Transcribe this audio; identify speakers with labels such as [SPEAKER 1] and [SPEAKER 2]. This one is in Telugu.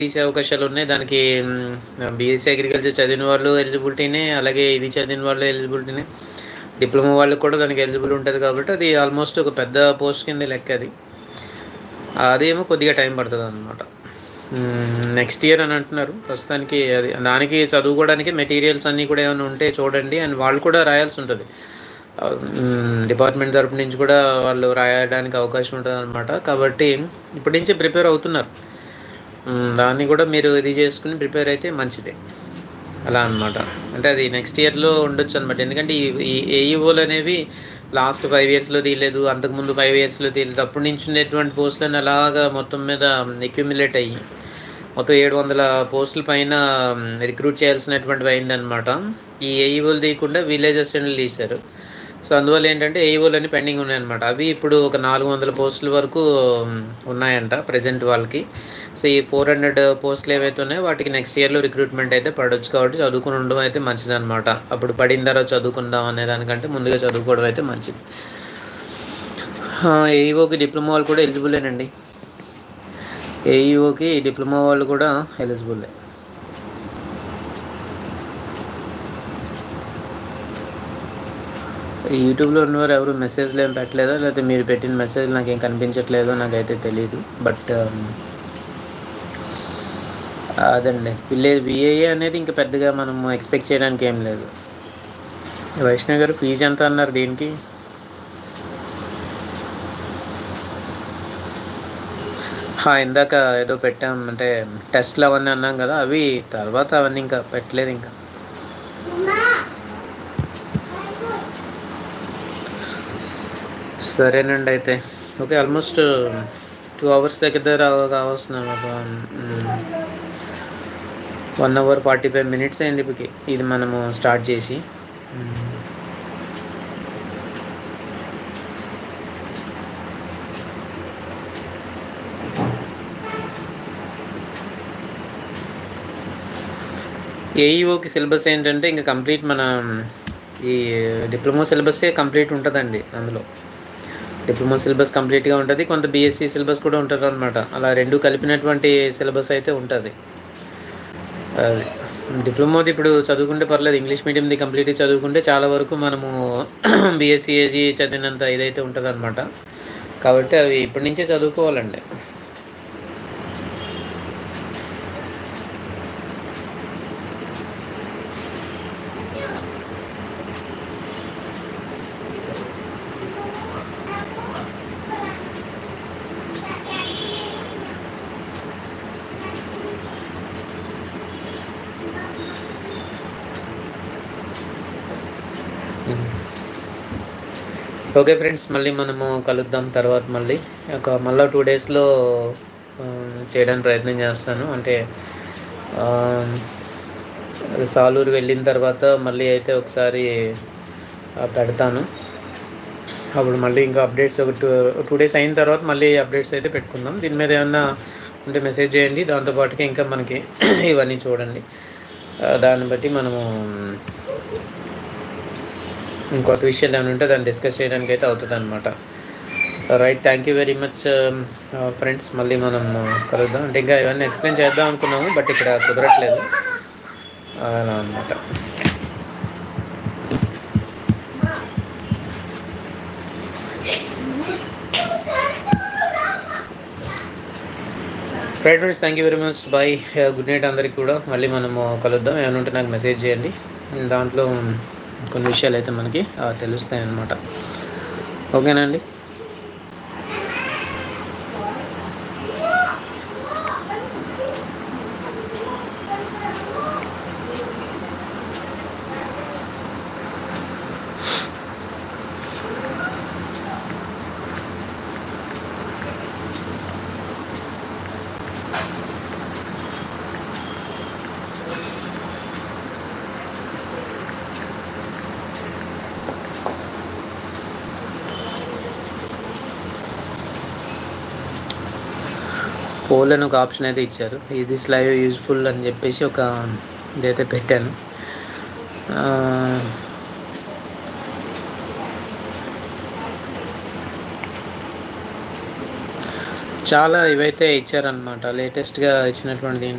[SPEAKER 1] తీసే అవకాశాలు ఉన్నాయి. దానికి బీఎస్సీ అగ్రికల్చర్ చదివిన వాళ్ళు ఎలిజిబిలిటీనే, అలాగే ఇది చదివిన వాళ్ళు ఎలిజిబిలిటీనే, డిప్లొమా వాళ్ళకి కూడా దానికి ఎలిజిబుల్ ఉంటుంది. కాబట్టి అది ఆల్మోస్ట్ ఒక పెద్ద పోస్ట్ కింద లెక్క. అదేమో కొద్దిగా టైం పడుతుంది అన్నమాట. నెక్స్ట్ ఇయర్ అని అంటున్నారు. ప్రస్తుతానికి అది దానికి చదువుకోవడానికి మెటీరియల్స్ అన్నీ కూడా ఏమైనా ఉంటే చూడండి అని వాళ్ళు కూడా రాయాల్సి ఉంటుంది. డిపార్ట్మెంట్ తరపు నుంచి కూడా వాళ్ళు రాయడానికి అవకాశం ఉంటుంది అనమాట. కాబట్టి ఇప్పటి నుంచే ప్రిపేర్ అవుతున్నారు. దాన్ని కూడా మీరు ఇది చేసుకుని ప్రిపేర్ అయితే మంచిదే. అలా అనమాట. అంటే అది నెక్స్ట్ ఇయర్లో ఉండొచ్చు అనమాట. ఎందుకంటే ఈ ఏఈఓలు అనేవి లాస్ట్ 5 ఇయర్స్లో తీయలేదు, అంతకుముందు 5 ఇయర్స్లో తీయలేదు. అప్పటి నుంచి ఉండేటువంటి పోస్టులను అలాగా మొత్తం మీద అక్యుమిలేట్ అయ్యి మొత్తం 700 పోస్టుల పైన రిక్రూట్ చేయాల్సినటువంటివి అయిందనమాట. ఈ ఏఈఓలు తీయకుండా విలేజ్ అసిస్టెంట్లు తీశారు. సో అందువల్ల ఏంటంటే ఏఈఓలు అన్నీ పెండింగ్ ఉన్నాయన్నమాట. అవి ఇప్పుడు ఒక 400 పోస్టుల వరకు ఉన్నాయంట ప్రజెంట్ వాళ్ళకి. సో ఈ 400 పోస్టులు ఏవైతే ఉన్నాయో వాటికి నెక్స్ట్ ఇయర్లో రిక్రూట్మెంట్ అయితే పడవచ్చు. కాబట్టి చదువుకుని ఉండడం అయితే మంచిదన్నమాట. అప్పుడు పడిన తర్వాత చదువుకుందాం అనే దానికంటే ముందుగా చదువుకోవడం అయితే మంచిది. ఏఈఓకి డిప్లొమా వాళ్ళు కూడా ఎలిజిబులేనండి. ఏఈఓకి డిప్లొమా వాళ్ళు కూడా ఎలిజిబులే. యూట్యూబ్లో ఉన్నవారు ఎవరు మెసేజ్లు ఏం పెట్టలేదా, లేకపోతే మీరు పెట్టిన మెసేజ్ నాకేం కనిపించట్లేదో నాకైతే తెలియదు. బట్ అదండి విఏఏ అనేది ఇంకా పెద్దగా మనం ఎక్స్పెక్ట్ చేయడానికి ఏం లేదు. వైష్ణవ్ గారు ఫీజు ఎంత అన్నారు దీనికి? ఇందాక ఏదో పెట్టాం, అంటే టెస్ట్లు అవన్నీ అన్నాం కదా, అవి తర్వాత అవన్నీ ఇంకా పెట్టలేదు. ఇంకా సరేనండి. అయితే ఓకే, ఆల్మోస్ట్ 2 అవర్స్ దగ్గర కావస్తున్నాను. 1 అవర్ 45 మినిట్స్ అయింది ఇప్పటికి ఇది మనము స్టార్ట్ చేసి. ఏఈఓకి సిలబస్ ఏంటంటే ఇంకా కంప్లీట్ మన ఈ డిప్లొమా సిలబసే కంప్లీట్ ఉంటుందండి. అందులో డిప్లొమా సిలబస్ కంప్లీట్గా ఉంటుంది, కొంత బీఎస్సీ సిలబస్ కూడా ఉంటుంది అనమాట. అలా రెండు కలిపినటువంటి సిలబస్ అయితే ఉంటుంది. అది డిప్లొమాది ఇప్పుడు చదువుకుంటే పర్లేదు, ఇంగ్లీష్ మీడియంది కంప్లీట్గా చదువుకుంటే చాలా వరకు మనము బీఎస్సీ ఏజీ చదివినంత ఇదైతే ఉంటుంది అనమాట. కాబట్టి అవి ఇప్పటి నుంచే చదువుకోవాలండి. ఓకే ఫ్రెండ్స్, మళ్ళీ మనము కలుద్దాం తర్వాత. మళ్ళీ 2 డేస్లో చేయడానికి ప్రయత్నం చేస్తాను. అంటే సాలూరు వెళ్ళిన తర్వాత మళ్ళీ అయితే ఒకసారి పెడతాను. అప్పుడు మళ్ళీ ఇంకా అప్డేట్స్ ఒక 2 డేస్ అయిన తర్వాత మళ్ళీ అప్డేట్స్ అయితే పెట్టుకుందాం. దీని మీద ఏమన్నా ఉంటే మెసేజ్ చేయండి. దాంతోపాటుగా ఇంకా మనకి ఇవన్నీ చూడండి. దాన్ని బట్టి మనము ఇంకొక విషయాలు ఏమైనా ఉంటే దాన్ని డిస్కస్ చేయడానికి అయితే అవుతుంది అనమాట. Right, thank you very much friends. మళ్ళీ మనం కలుద్దాం. అంటే ఇంకా ఇవన్నీ ఎక్స్ప్లెయిన్ చేద్దాం అనుకున్నాము, బట్ ఇక్కడ కుదరట్లేదు. అలా అనమాట. Right friends, thank you very much. Bye, good night అందరికి కూడా. మళ్ళీ మనము కలుద్దాం. ఏమైనా ఉంటే నాకు మెసేజ్ చేయండి. దాంట్లో కొన్ని విషయాలు అయితే మనకి తెలుస్తాయి అన్నమాట. ఓకేనండి. పోల్ అని ఒక ఆప్షన్ అయితే ఇచ్చారు. ఇది లైవ్ యూజ్ఫుల్ అని చెప్పేసి ఒక ఇదైతే పెట్టాను. చాలా ఇవైతే ఇచ్చారనమాట లేటెస్ట్‌గా ఇచ్చినటువంటిది.